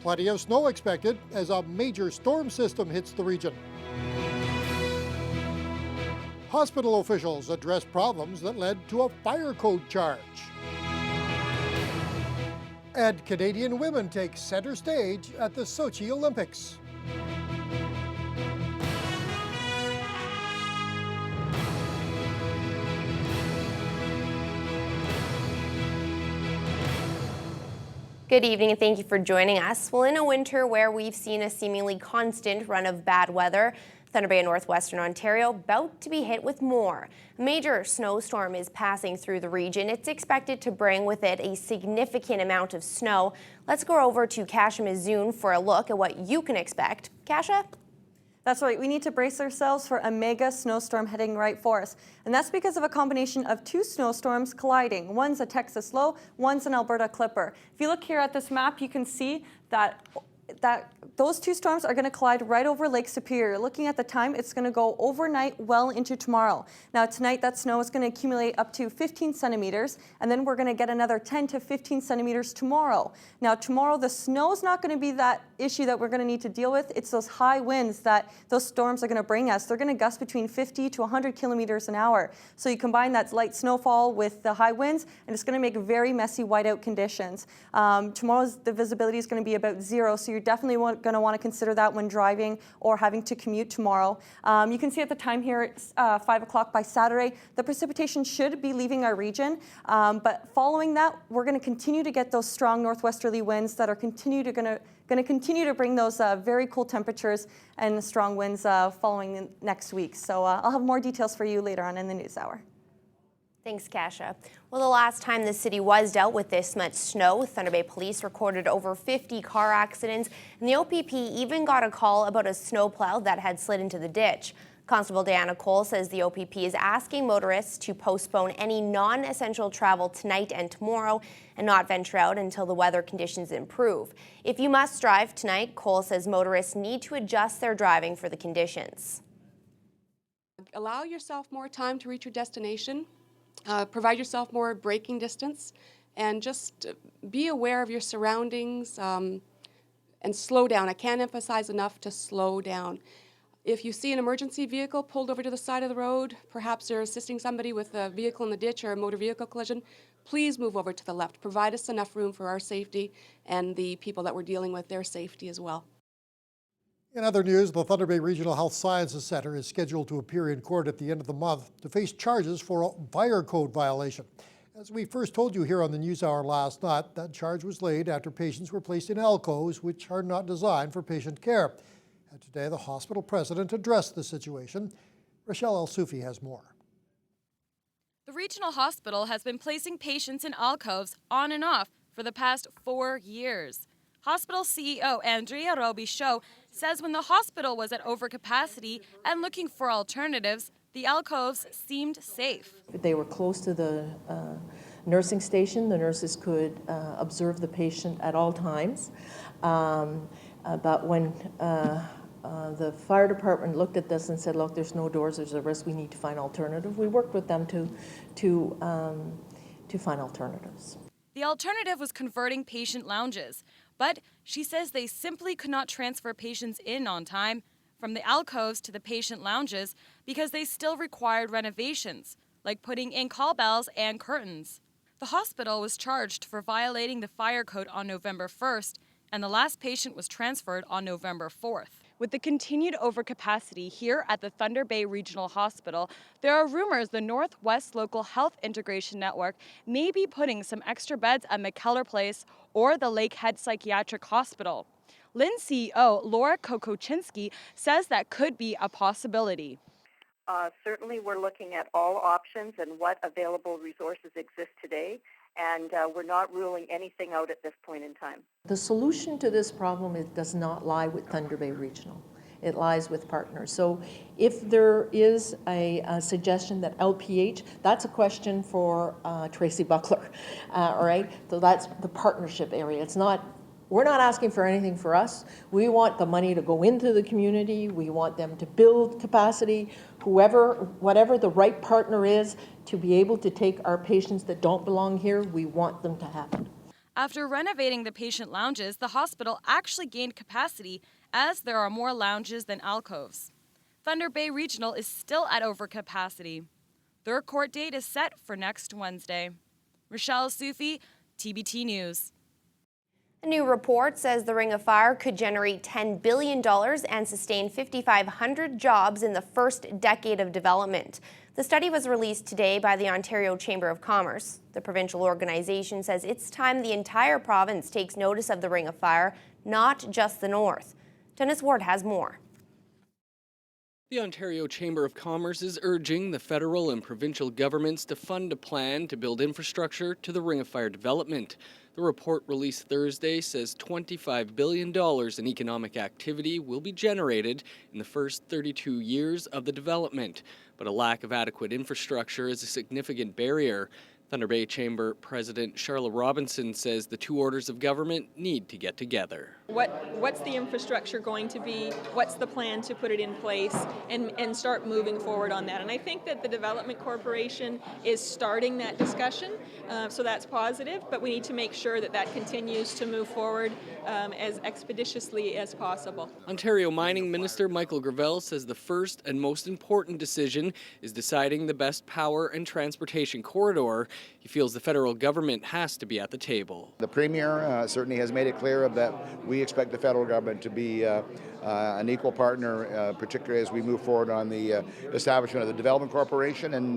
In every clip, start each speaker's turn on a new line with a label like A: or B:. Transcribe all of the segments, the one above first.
A: Plenty of snow expected as a major storm system hits the region. Hospital officials address problems that led to a fire code charge. And Canadian women take center stage at the Sochi Olympics.
B: Good evening and thank you for joining us. Well, in a winter where we've seen a seemingly constant run of bad weather, Thunder Bay and northwestern Ontario about to be hit with more. A major snowstorm is passing through the region. It's expected to bring with it a significant amount of snow. Let's go over to Kasha Mizoun for a look at what you can expect. Kasha?
C: That's right, we need to brace ourselves for a mega snowstorm heading right for us. And that's because of a combination of two snowstorms colliding. One's a Texas low, one's an Alberta clipper. If you look here at this map, you can see that those two storms are going to collide right over Lake Superior. Looking at the time, it's going to go overnight well into tomorrow. Now tonight that snow is going to accumulate up to 15 centimeters, and then we're going to get another 10 to 15 centimeters tomorrow. Now tomorrow the snow is not going to be that issue that we're going to need to deal with. It's those high winds that those storms are going to bring us. They're going to gust between 50 to 100 kilometers an hour. So you combine that light snowfall with the high winds, and it's going to make very messy whiteout conditions. Tomorrow's the visibility is going to be about 0, so you're definitely going to want to consider that when driving or having to commute tomorrow. You can see at the time here it's 5 o'clock by Saturday. The precipitation should be leaving our region, but following that, we're going to continue to get those strong northwesterly winds that are going to continue to bring those very cool temperatures and strong winds following next week. So I'll have more details for you later on in the news hour.
B: Thanks, Kasha. Well, the last time the city was dealt with this much snow, Thunder Bay Police recorded over 50 car accidents, and the OPP even got a call about a snowplow that had slid into the ditch. Constable Diana Cole says the OPP is asking motorists to postpone any non-essential travel tonight and tomorrow and not venture out until the weather conditions improve. If you must drive tonight, Cole says motorists need to adjust their driving for the conditions.
D: Allow yourself more time to reach your destination. Provide yourself more braking distance, and just be aware of your surroundings and slow down. I can't emphasize enough to slow down. If you see an emergency vehicle pulled over to the side of the road, perhaps they're assisting somebody with a vehicle in the ditch or a motor vehicle collision, please move over to the left. Provide us enough room for our safety and the people that we're dealing with, their safety as well.
A: In other news, the Thunder Bay Regional Health Sciences Centre is scheduled to appear in court at the end of the month to face charges for a fire code violation. As we first told you here on the News Hour last night, that charge was laid after patients were placed in alcoves which are not designed for patient care. And today, the hospital president addressed the situation. Rochelle El-Soufi has more.
E: The regional hospital has been placing patients in alcoves on and off for the past 4 years. Hospital CEO Andrea Robichaud says when the hospital was at overcapacity and looking for alternatives, the alcoves seemed safe.
F: They were close to the nursing station. The nurses could observe the patient at all times. But when the fire department looked at this and said, look, there's no doors, there's a risk, we need to find alternative, we worked with them to find alternatives.
E: The alternative was converting patient lounges. But she says they simply could not transfer patients in on time from the alcoves to the patient lounges because they still required renovations, like putting in call bells and curtains. The hospital was charged for violating the fire code on November 1st, and the last patient was transferred on November 4th. With the continued overcapacity here at the Thunder Bay Regional Hospital, there are rumors the Northwest Local Health Integration Network may be putting some extra beds at McKellar Place or the Lakehead Psychiatric Hospital. LHIN CEO Laura Kokoczynski says that could be a possibility.
G: Certainly we're looking at all options and what available resources exist today, and we're not ruling anything out at this point in time.
F: The solution to this problem does not lie with Thunder Bay Regional. It lies with partners. So if there is a suggestion that LPH, that's a question for Tracy Buckler, all right? So that's the partnership area. It's not, we're not asking for anything for us. We want the money to go into the community. We want them to build capacity. Whatever the right partner is to be able to take our patients that don't belong here, we want them to happen.
E: After renovating the patient lounges, the hospital actually gained capacity as there are more lounges than alcoves. Thunder Bay Regional is still at overcapacity. Their court date is set for next Wednesday. Rochelle Sufi, TBT News.
B: A new report says the Ring of Fire could generate $10 billion and sustain 5,500 jobs in the first decade of development. The study was released today by the Ontario Chamber of Commerce. The provincial organization says it's time the entire province takes notice of the Ring of Fire, not just the north. Dennis Ward has more.
H: The Ontario Chamber of Commerce is urging the federal and provincial governments to fund a plan to build infrastructure to the Ring of Fire development. The report released Thursday says $25 billion in economic activity will be generated in the first 32 years of the development, but a lack of adequate infrastructure is a significant barrier. Thunder Bay Chamber President Charlotte Robinson says the two orders of government need to get together.
I: What's the infrastructure going to be? What's the plan to put it in place and start moving forward on that? And I think that the Development Corporation is starting that discussion, so that's positive, but we need to make sure that that continues to move forward as expeditiously as possible.
H: Ontario Mining Minister Michael Gravel says the first and most important decision is deciding the best power and transportation corridor. He feels the federal government has to be at the table.
J: The Premier certainly has made it clear that we expect the federal government to be an equal partner, particularly as we move forward on the establishment of the Development Corporation, and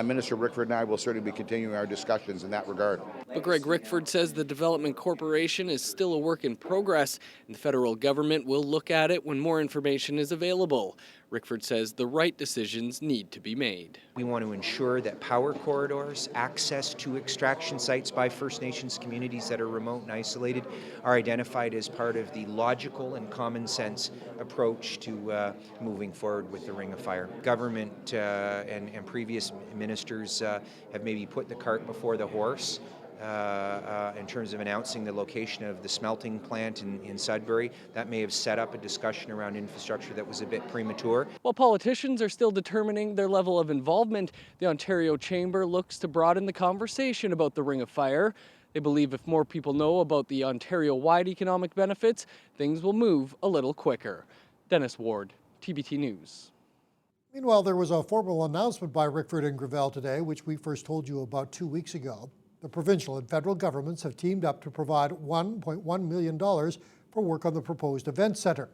J: Minister Rickford and I will certainly be continuing our discussions in that regard.
H: But Greg Rickford says the Development Corporation is still a work in progress, and the federal government will look at it when more information is available. Rickford says the right decisions need to be made.
K: We want to ensure that power corridors, access to extraction sites by First Nations communities that are remote and isolated are identified as part of the logical and common sense approach to moving forward with the Ring of Fire. Government and previous ministers have maybe put the cart before the horse in terms of announcing the location of the smelting plant in Sudbury. That may have set up a discussion around infrastructure that was a bit premature.
H: While politicians are still determining their level of involvement, the Ontario Chamber looks to broaden the conversation about the Ring of Fire. They believe if more people know about the Ontario-wide economic benefits, things will move a little quicker. Dennis Ward, TBT News.
A: Meanwhile, there was a formal announcement by Rickford and Gravel today, which we first told you about 2 weeks ago. The provincial and federal governments have teamed up to provide $1.1 million for work on the proposed event centre.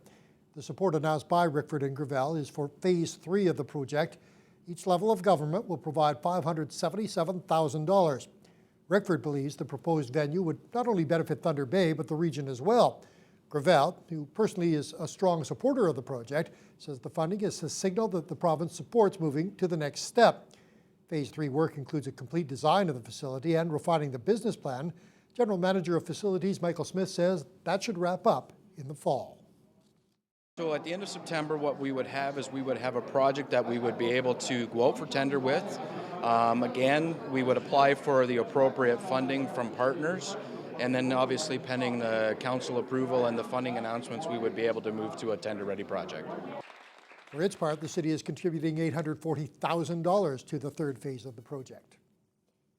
A: The support announced by Rickford and Gravel is for Phase 3 of the project. Each level of government will provide $577,000. Rickford believes the proposed venue would not only benefit Thunder Bay, but the region as well. Gravel, who personally is a strong supporter of the project, says the funding is a signal that the province supports moving to the next step. Phase 3 work includes a complete design of the facility and refining the business plan. General Manager of Facilities Michael Smith says that should wrap up in the fall.
L: So at the end of September, what we would have is we would have a project that we would be able to go out for tender with. Again, we would apply for the appropriate funding from partners, and then obviously pending the council approval and the funding announcements, we would be able to move to a tender-ready project.
A: For its part, the city is contributing $840,000 to the third phase of the project.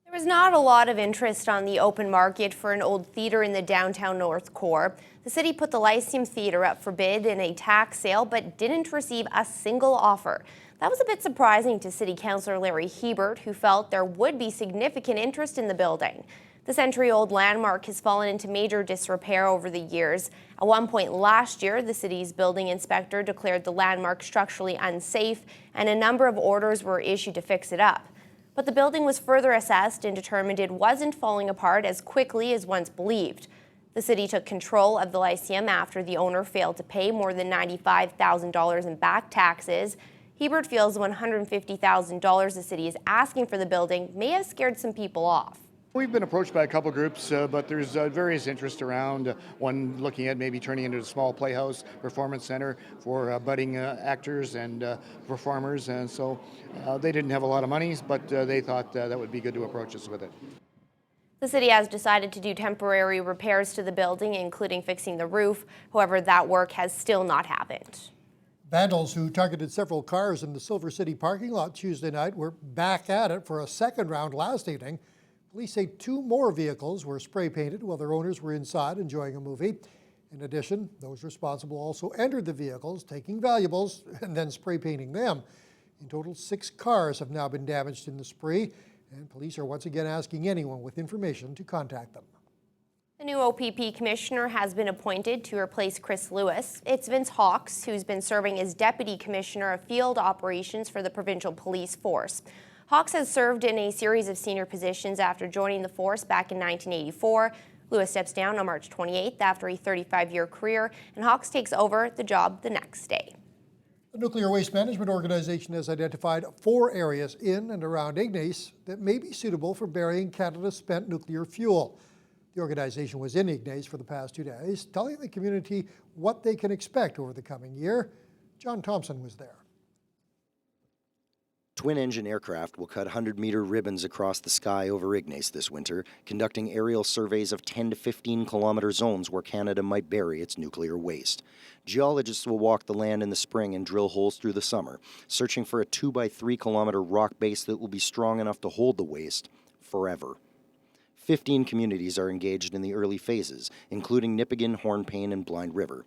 B: There was not a lot of interest on the open market for an old theatre in the downtown North Core. The city put the Lyceum Theatre up for bid in a tax sale, but didn't receive a single offer. That was a bit surprising to City Councillor Larry Hebert, who felt there would be significant interest in the building. The century-old landmark has fallen into major disrepair over the years. At one point last year, the city's building inspector declared the landmark structurally unsafe, and a number of orders were issued to fix it up. But the building was further assessed and determined it wasn't falling apart as quickly as once believed. The city took control of the Lyceum after the owner failed to pay more than $95,000 in back taxes. Hebert feels the $150,000 the city is asking for the building may have scared some people off.
M: We've been approached by a couple groups, but there's various interest around. One looking at maybe turning into a small playhouse performance center for budding actors and performers, and so they didn't have a lot of money, but they thought that would be good to approach us with it.
B: The city has decided to do temporary repairs to the building, including fixing the roof. However, that work has still not happened.
A: Vandals who targeted several cars in the Silver City parking lot Tuesday night were back at it for a second round last evening. Police say 2 more vehicles were spray painted while their owners were inside enjoying a movie. In addition, those responsible also entered the vehicles, taking valuables and then spray painting them. In total, 6 cars have now been damaged in the spree, and police are once again asking anyone with information to contact them.
B: The new OPP commissioner has been appointed to replace Chris Lewis. It's Vince Hawks, who's been serving as Deputy Commissioner of Field Operations for the Provincial Police Force. Hawks has served in a series of senior positions after joining the force back in 1984. Lewis steps down on March 28th after a 35-year career, and Hawks takes over the job the next day.
A: The Nuclear Waste Management Organization has identified 4 areas in and around Ignace that may be suitable for burying Canada's spent nuclear fuel. The organization was in Ignace for the past 2 days, telling the community what they can expect over the coming year. John Thompson was there.
N: Twin-engine aircraft will cut 100-meter ribbons across the sky over Ignace this winter, conducting aerial surveys of 10 to 15-kilometer zones where Canada might bury its nuclear waste. Geologists will walk the land in the spring and drill holes through the summer, searching for a 2-by-3-kilometer rock base that will be strong enough to hold the waste forever. 15 communities are engaged in the early phases, including Nipigon, Hornpain, and Blind River.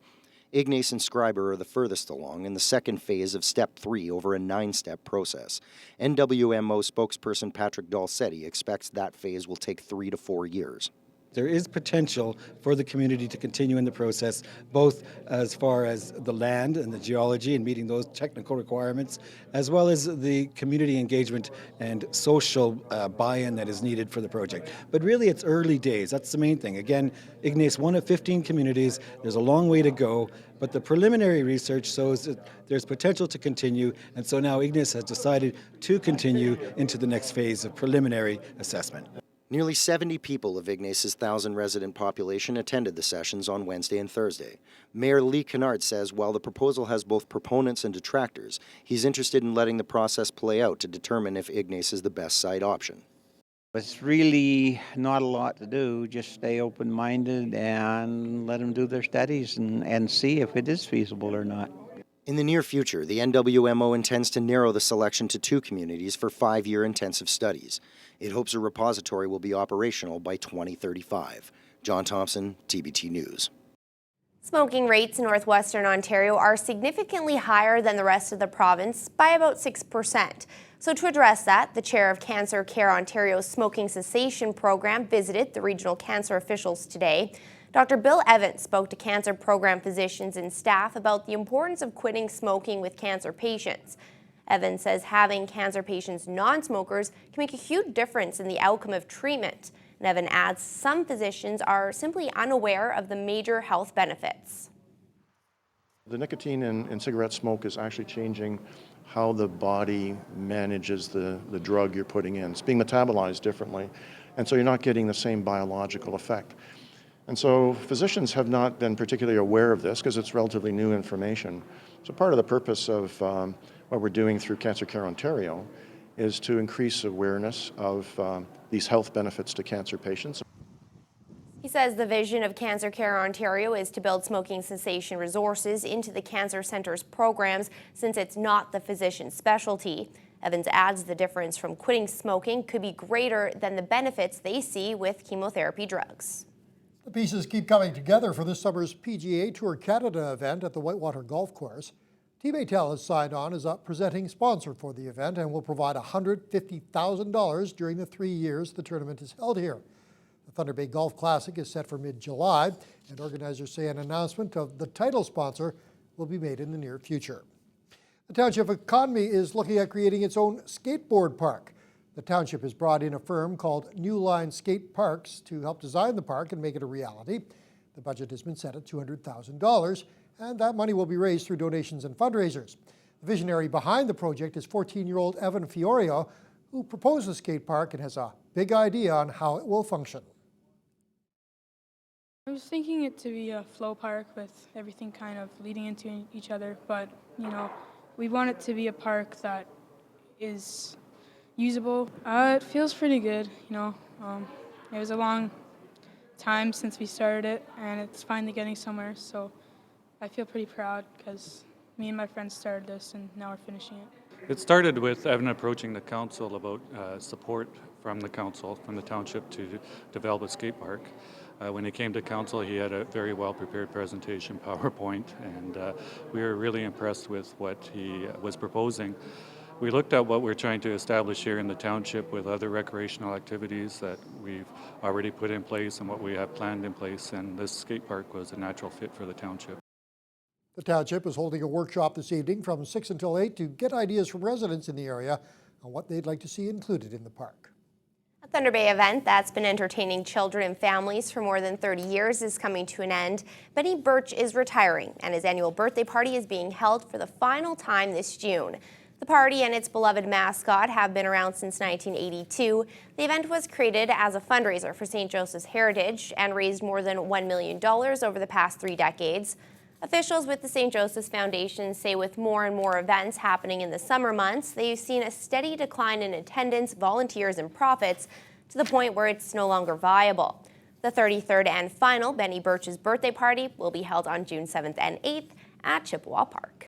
N: Ignace and Scriber are the furthest along in the second phase of Step 3 over a 9-step process. NWMO spokesperson Patrick Dalsetti expects that phase will take 3 to 4 years.
O: There is potential for the community to continue in the process, both as far as the land and the geology and meeting those technical requirements, as well as the community engagement and social buy-in that is needed for the project. But really, it's early days. That's the main thing. Again, Ignace, one of 15 communities. There's a long way to go, but the preliminary research shows that there's potential to continue, and so now Ignace has decided to continue into the next phase of preliminary assessment.
N: Nearly 70 people of Ignace's 1,000-resident population attended the sessions on Wednesday and Thursday. Mayor Lee Kennard says while the proposal has both proponents and detractors, he's interested in letting the process play out to determine if Ignace is the best site option.
P: It's really not a lot to do. Just stay open-minded and let them do their studies and see if it is feasible or not.
N: In the near future, the NWMO intends to narrow the selection to 2 communities for 5-year intensive studies. It hopes a repository will be operational by 2035. John Thompson, TBT News.
B: Smoking rates in northwestern Ontario are significantly higher than the rest of the province by about 6%. So to address that, the chair of Cancer Care Ontario's smoking cessation program visited the regional cancer officials today. Dr. Bill Evans spoke to cancer program physicians and staff about the importance of quitting smoking with cancer patients. Evans says having cancer patients non-smokers can make a huge difference in the outcome of treatment. And Evan adds some physicians are simply unaware of the major health benefits.
Q: The nicotine in cigarette smoke is actually changing how the body manages the drug you're putting in. It's being metabolized differently, and so you're not getting the same biological effect. And so physicians have not been particularly aware of this because it's relatively new information. So part of the purpose of what we're doing through Cancer Care Ontario is to increase awareness of these health benefits to cancer patients.
B: He says the vision of Cancer Care Ontario is to build smoking cessation resources into the Cancer Centre's programs since it's not the physician's specialty. Evans adds the difference from quitting smoking could be greater than the benefits they see with chemotherapy drugs.
A: The pieces keep coming together for this summer's PGA Tour Canada event at the Whitewater Golf Course. Team Atel has signed on as a presenting sponsor for the event and will provide $150,000 during the 3 years the tournament is held here. The Thunder Bay Golf Classic is set for mid-July, and organizers say an announcement of the title sponsor will be made in the near future. The township economy is looking at creating its own skateboard park. The township has brought in a firm called New Line Skate Parks to help design the park and make it a reality. The budget has been set at $200,000, and that money will be raised through donations and fundraisers. The visionary behind the project is 14-year-old Evan Fiorio, who proposed the skate park and has a big idea on how it will function.
R: I was thinking it to be a flow park with everything kind of leading into each other, but we want it to be a park that is usable. It feels pretty good, It was a long time since we started it, and it's finally getting somewhere, so I feel pretty proud because me and my friends started this, and now we're finishing it.
S: It started with Evan approaching the council about support from the council, from the township, to develop a skate park. When he came to council, he had a very well-prepared presentation, PowerPoint, and we were really impressed with what he was proposing. We looked at what we're trying to establish here in the township with other recreational activities that we've already put in place and what we have planned in place, and this skate park was a natural fit for the township.
A: The township is holding a workshop this evening from 6 until 8 to get ideas from residents in the area on what they'd like to see included in the park.
B: A Thunder Bay event that's been entertaining children and families for more than 30 years is coming to an end. Benny Birch is retiring, and his annual birthday party is being held for the final time this June. The party and its beloved mascot have been around since 1982. The event was created as a fundraiser for St. Joseph's Heritage and raised more than $1 million over the past 3 decades. Officials with the St. Joseph's Foundation say with more and more events happening in the summer months, they've seen a steady decline in attendance, volunteers, and profits to the point where it's no longer viable. The 33rd and final Benny Birch's birthday party will be held on June 7th and 8th at Chippewa Park.